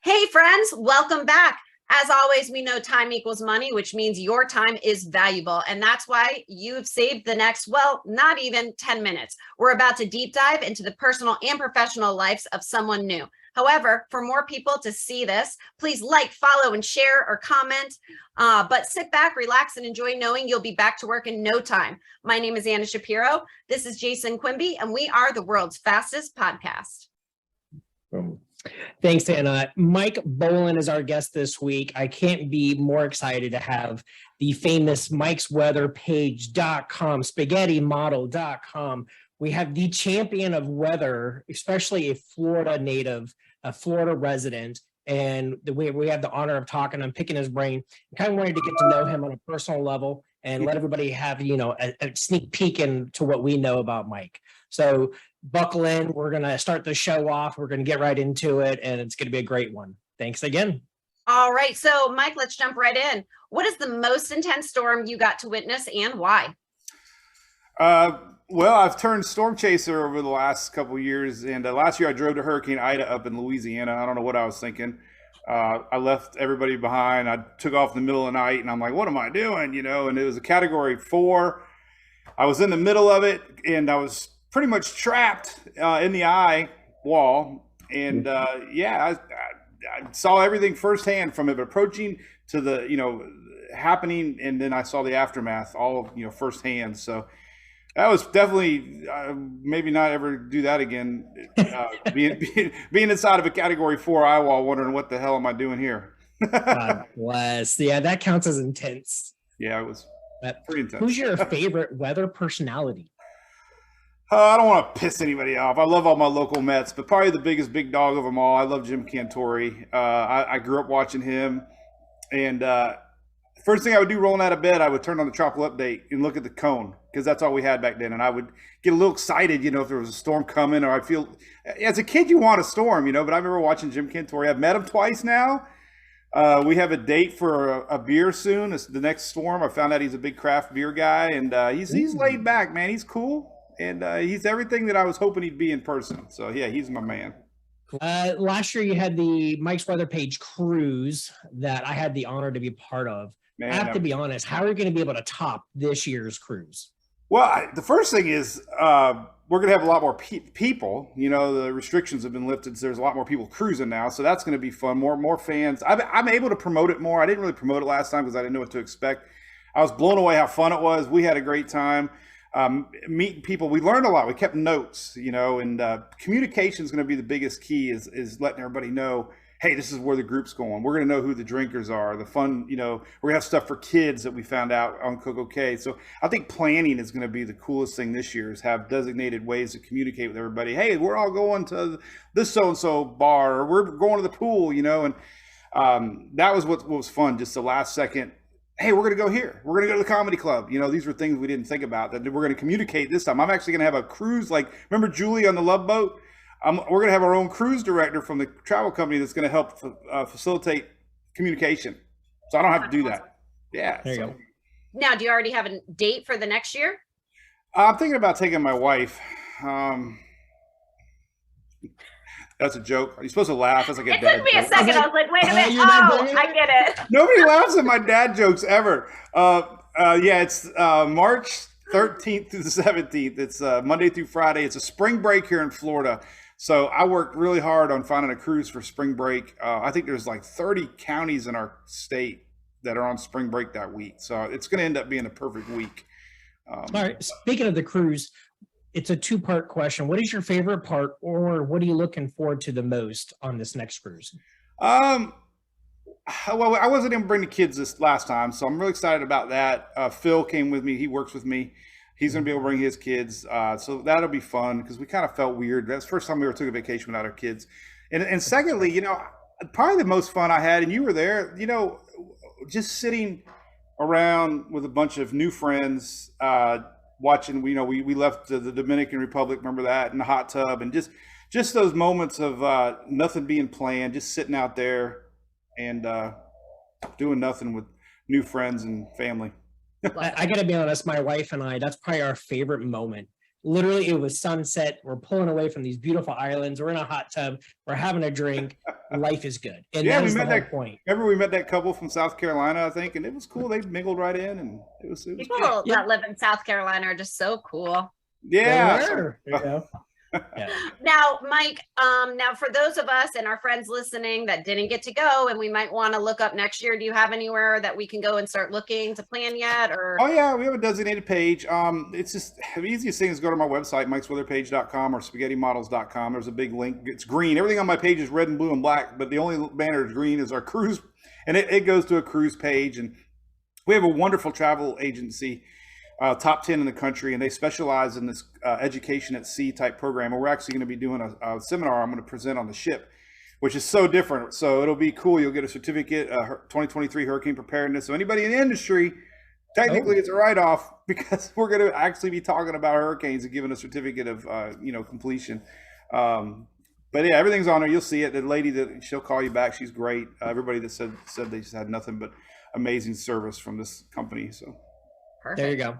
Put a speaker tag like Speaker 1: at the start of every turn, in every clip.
Speaker 1: Hey friends, welcome back. As always, we know time equals money, which means your time is valuable. And that's why you've saved the next, well, not even 10 minutes. We're about to deep dive into the personal and professional lives of someone new. However, for more people to see this, please like, follow, and share or comment. But sit back, relax, and enjoy knowing you'll be back to work in no time. My name is Anna Shapiro. This is Jasin Quimby, and we are the world's fastest podcast.
Speaker 2: Thanks, Anna. Mike Boylan is our guest this week. I can't be more excited to have the famous mikesweatherpage.com, spaghetti-model.com. We have the champion of weather, especially a Florida native, a Florida resident, and we have the honor of talking. I'm picking his brain. I kind of wanted to get to know him on a personal level and let everybody have, a sneak peek into what we know about Mike. So buckle in. We're going to start the show off. We're going to get right into it, and it's going to be a great one. Thanks again.
Speaker 1: All right. So, Mike, let's jump right in. What is the most intense storm you got to witness and why?
Speaker 3: Well, I've turned storm chaser over the last couple of years, and last year I drove to Hurricane Ida up in Louisiana. I don't know what I was thinking. I left everybody behind. I took off in the middle of the night, and I'm like, what am I doing? And it was a Category 4. I was in the middle of it, and I was pretty much trapped in the eye wall. And I saw everything firsthand, from it approaching to the, happening. And then I saw the aftermath all, firsthand. So that was definitely maybe not ever do that again. Being inside of a Category 4 eye wall, wondering what the hell am I doing here?
Speaker 2: God bless. Yeah, that counts as intense.
Speaker 3: Yeah, it was pretty intense.
Speaker 2: Who's your favorite weather personality?
Speaker 3: I don't want to piss anybody off. I love all my local Mets, but probably the biggest big dog of them all, I love Jim Cantore. I grew up watching him, and first thing I would do rolling out of bed, I would turn on the tropical update and look at the cone, because that's all we had back then. And I would get a little excited, if there was a storm coming, or I'd feel, as a kid, you want a storm, but I remember watching Jim Cantore. I've met him twice now. We have a date for a beer soon. It's the next storm. I found out he's a big craft beer guy, and he's laid back, man. He's cool. And he's everything that I was hoping he'd be in person. So, yeah, he's my man.
Speaker 2: Last year, you had the Mike's Weather Page cruise that I had the honor to be part of. Man, I have to be honest, how are you going to be able to top this year's cruise?
Speaker 3: Well, the first thing is we're going to have a lot more people. The restrictions have been lifted, so there's a lot more people cruising now. So that's going to be fun. More fans. I'm able to promote it more. I didn't really promote it last time because I didn't know what to expect. I was blown away how fun it was. We had a great time. Meeting people. We learned a lot. We kept notes, and communication is going to be the biggest key, is letting everybody know, hey, this is where the group's going. We're going to know who the drinkers are, the fun, we're going to have stuff for kids that we found out on Coco K. So I think planning is going to be the coolest thing this year, is have designated ways to communicate with everybody. Hey, we're all going to this so-and-so bar, or we're going to the pool, and that was what was fun. Just the last second, hey, we're going to go here. We're going to go to the comedy club. These were things we didn't think about that we're going to communicate this time. I'm actually going to have a cruise. Like, remember Julie on the Love Boat? We're going to have our own cruise director from the travel company that's going to help facilitate communication. So I don't have to do that. Yeah.
Speaker 2: There you go.
Speaker 1: Now, do you already have a date for the next year?
Speaker 3: I'm thinking about taking my wife. That's a joke. Are you supposed to laugh? That's like a
Speaker 1: it
Speaker 3: dad
Speaker 1: took me
Speaker 3: joke.
Speaker 1: a second. I was like, wait a minute. I get it.
Speaker 3: Nobody laughs at my dad jokes ever. It's March 13th through the 17th. It's Monday through Friday. It's a spring break here in Florida. So I worked really hard on finding a cruise for spring break. I think there's like 30 counties in our state that are on spring break that week. So it's going to end up being a perfect week.
Speaker 2: All right. Speaking of the cruise, it's a two-part question. What is your favorite part, or what are you looking forward to the most on this next cruise?
Speaker 3: Well, I wasn't able to bring the kids this last time, so I'm really excited about that. Phil came with me. He works with me. He's going to be able to bring his kids. So that'll be fun, because we kind of felt weird. That's the first time we ever took a vacation without our kids. And secondly, probably the most fun I had, and you were there, just sitting around with a bunch of new friends, watching, we left the Dominican Republic, remember that, in the hot tub, and just those moments of nothing being planned, just sitting out there and doing nothing with new friends and family.
Speaker 2: I got to be honest, my wife and I, that's probably our favorite moment. Literally, it was sunset. We're pulling away from these beautiful islands. We're in a hot tub. We're having a drink. Life is good. And
Speaker 3: Yeah,
Speaker 2: that
Speaker 3: we
Speaker 2: is the
Speaker 3: met
Speaker 2: whole
Speaker 3: that.
Speaker 2: point.
Speaker 3: Remember, we met that couple from South Carolina, I think, and it was cool. They mingled right in, and it was
Speaker 1: People
Speaker 3: good.
Speaker 1: that live in South Carolina are just so cool.
Speaker 3: Yeah.
Speaker 2: They were, you know? Yeah.
Speaker 1: Now, Mike, now for those of us and our friends listening that didn't get to go and we might want to look up next year, do you have anywhere that we can go and start looking to plan yet? Or
Speaker 3: Oh yeah, we have a designated page. It's just the easiest thing is go to my website, mikesweatherpage.com or spaghettymodels.com. There's a big link. It's green. Everything on my page is red and blue and black, but the only banner is green is our cruise, and it goes to a cruise page. And we have a wonderful travel agency, top 10 in the country, and they specialize in this education at sea type program. And we're actually going to be doing a seminar I'm going to present on the ship, which is so different. So it'll be cool. You'll get a certificate, 2023 hurricane preparedness. So anybody in the industry, technically it's a write-off because we're going to actually be talking about hurricanes and giving a certificate of, completion. But yeah, everything's on there. You'll see it. The lady she'll call you back. She's great. Everybody that said they just had nothing but amazing service from this company. So
Speaker 1: perfect.
Speaker 2: There you go.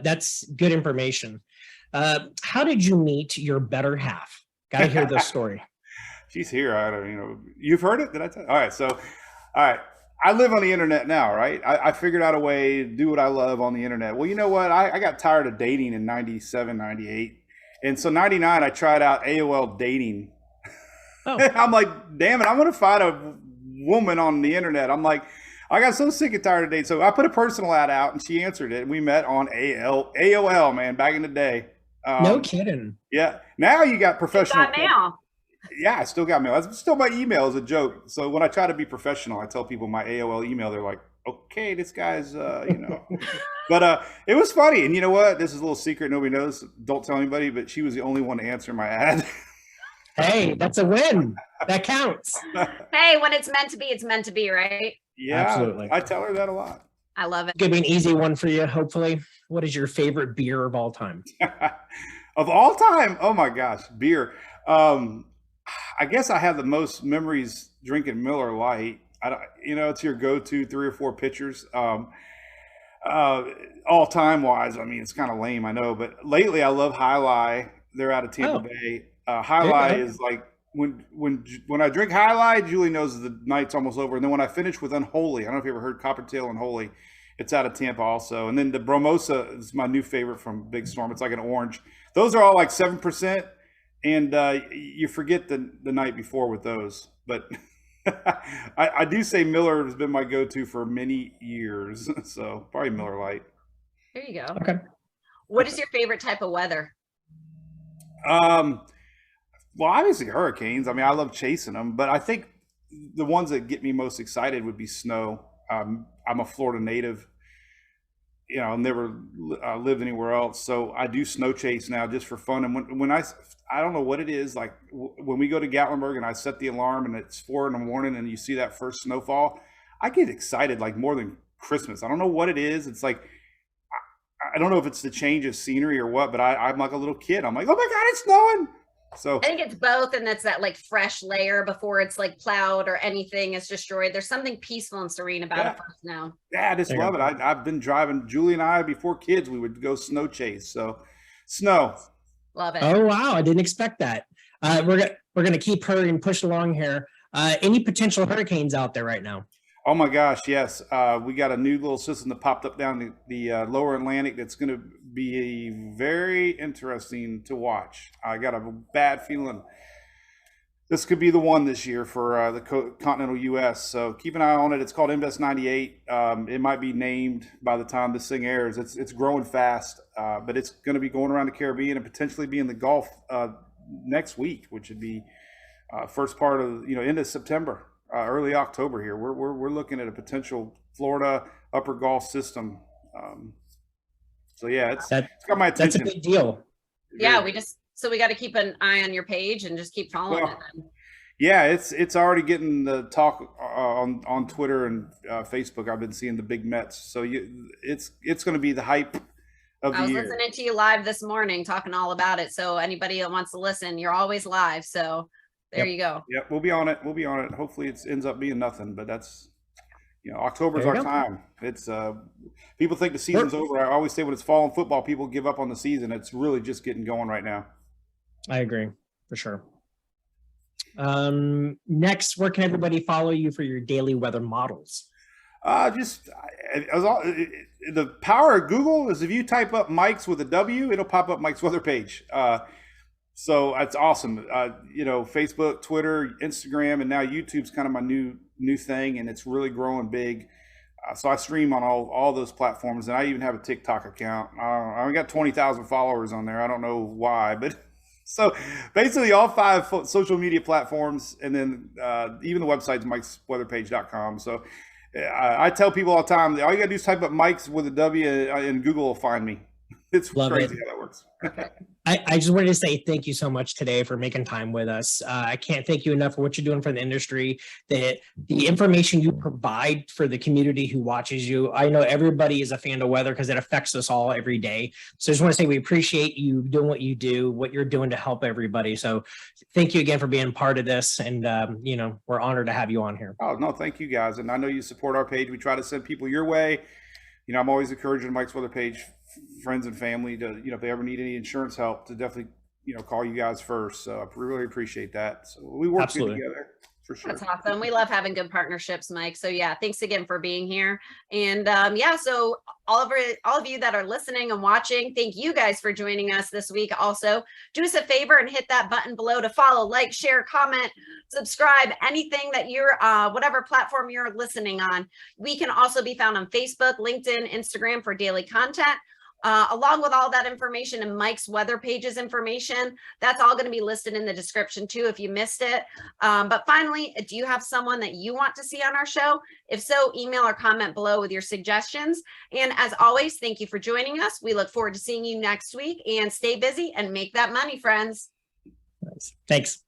Speaker 2: That's good information. How did you meet your better half? Got to hear this story.
Speaker 3: She's here. I don't, you've heard it. Did I tell you? All right. So, all right. I live on the internet now, right? I figured out a way to do what I love on the internet. Well, you know what? I got tired of dating in 97, 98. And so 99, I tried out AOL dating. Oh. I'm like, damn it. I want to find a woman on the internet. I'm like, I got so sick and tired of dating. So I put a personal ad out and she answered it. And we met on AOL, man, back in the day.
Speaker 2: No kidding.
Speaker 3: Yeah. Now you got professional.
Speaker 1: Got mail. Yeah,
Speaker 3: I still got mail. That's still my email is a joke. So when I try to be professional, I tell people my AOL email. They're like, okay, this guy's, But it was funny. And you know what? This is a little secret. Nobody knows. Don't tell anybody. But she was the only one to answer my ad.
Speaker 2: Hey, that's a win. That counts.
Speaker 1: Hey, when it's meant to be, it's meant to be, right?
Speaker 3: Yeah,
Speaker 2: absolutely.
Speaker 3: I tell her that a lot.
Speaker 1: I love it.
Speaker 2: It's gonna be an easy one for you, hopefully. What is your favorite beer of all time?
Speaker 3: Of all time? Oh my gosh, beer. I guess I have the most memories drinking Miller Lite. It's your go-to 3 or 4 pitchers. All time wise, I mean, it's kind of lame, I know, but lately I love High Lie. They're out of Tampa Bay. High Lie is like when I drink High Lie, Julie knows the night's almost over. And then when I finish with Unholy, I don't know if you ever heard Coppertail Unholy. It's out of Tampa also. And then the Bromosa is my new favorite from Big Storm. It's like an orange. Those are all like 7%. And you forget the night before with those. But I do say Miller has been my go-to for many years. So probably Miller Lite.
Speaker 1: There you go.
Speaker 2: Okay.
Speaker 1: What is your favorite type of weather?
Speaker 3: Well, obviously hurricanes. I mean, I love chasing them. But I think the ones that get me most excited would be snow. I'm a Florida native. Never lived anywhere else. So I do snow chase now just for fun. And when I don't know what it is, like when we go to Gatlinburg and I set the alarm and it's 4 in the morning and you see that first snowfall, I get excited like more than Christmas. I don't know what it is. It's like, I don't know if it's the change of scenery or what, but I'm like a little kid. I'm like, oh my God, it's snowing. So
Speaker 1: I think it's both, and that's that like fresh layer before it's like plowed or anything is destroyed. There's something peaceful and serene about it for snow.
Speaker 3: Yeah, I just love it. I've been driving. Julie and I, before kids, we would go snow chase. So snow.
Speaker 1: Love it.
Speaker 2: Oh wow, I didn't expect that. We're gonna keep hurrying and push along here. Any potential hurricanes out there right now?
Speaker 3: Oh my gosh, yes. We got a new little system that popped up down the lower Atlantic that's going to be very interesting to watch. I got a bad feeling this could be the one this year for the continental U.S. So keep an eye on it. It's called Invest 98. It might be named by the time this thing airs. It's growing fast, but it's going to be going around the Caribbean and potentially be in the Gulf next week, which would be first part of end of September. Early October here. We're looking at a potential Florida upper Gulf system. So yeah, it's got my attention.
Speaker 2: That's a big deal.
Speaker 1: Yeah, we got to keep an eye on your page and just keep following it. Then.
Speaker 3: Yeah, it's already getting the talk on Twitter and Facebook. I've been seeing the big Mets. So it's going to be the hype of the year.
Speaker 1: I was listening to you live this morning talking all about it. So anybody that wants to listen, you're always live. So there you go.
Speaker 3: Yep, we'll be on it. Hopefully it ends up being nothing, but that's October's
Speaker 2: There you
Speaker 3: our
Speaker 2: go.
Speaker 3: time. It's people think the season's over. I always say when it's fall and football, people give up on the season. It's really just getting going right now.
Speaker 2: I agree, for sure. Next, where can everybody follow you for your daily weather models?
Speaker 3: The power of Google is if you type up Mike's with a W, it'll pop up Mike's weather page. So it's awesome. Facebook, Twitter, Instagram, and now YouTube's kind of my new thing, and it's really growing big. So I stream on all those platforms, and I even have a TikTok account. I only got 20,000 followers on there. I don't know why, but so basically all 5 social media platforms, and then even the website's mikesweatherpage.com. So I tell people all the time, all you gotta do is type up Mike's with a W, and Google will find me. It's crazy how that works.
Speaker 2: I just wanted to say thank you so much today for making time with us. I can't thank you enough for what you're doing for the industry, the information you provide for the community who watches you. I know everybody is a fan of weather because it affects us all every day. So I just want to say we appreciate you doing what you do, what you're doing to help everybody. So thank you again for being part of this. And, we're honored to have you on here.
Speaker 3: Oh, no, thank you guys. And I know you support our page. We try to send people your way. I'm always encouraging Mike's Weather Page friends and family to, if they ever need any insurance help, to definitely, call you guys first. So I really appreciate that. So we work good together for sure.
Speaker 1: That's awesome. We love having good partnerships, Mike. So yeah, thanks again for being here. And so all of you that are listening and watching, thank you guys for joining us this week. Also, do us a favor and hit that button below to follow, like, share, comment, subscribe, anything that you're, whatever platform you're listening on. We can also be found on Facebook, LinkedIn, Instagram for daily content. Along with all that information and Mike's weather pages information, that's all going to be listed in the description too if you missed it. But finally, do you have someone that you want to see on our show? If so, email or comment below with your suggestions. And as always, thank you for joining us. We look forward to seeing you next week, and stay busy and make that money, friends.
Speaker 2: Thanks.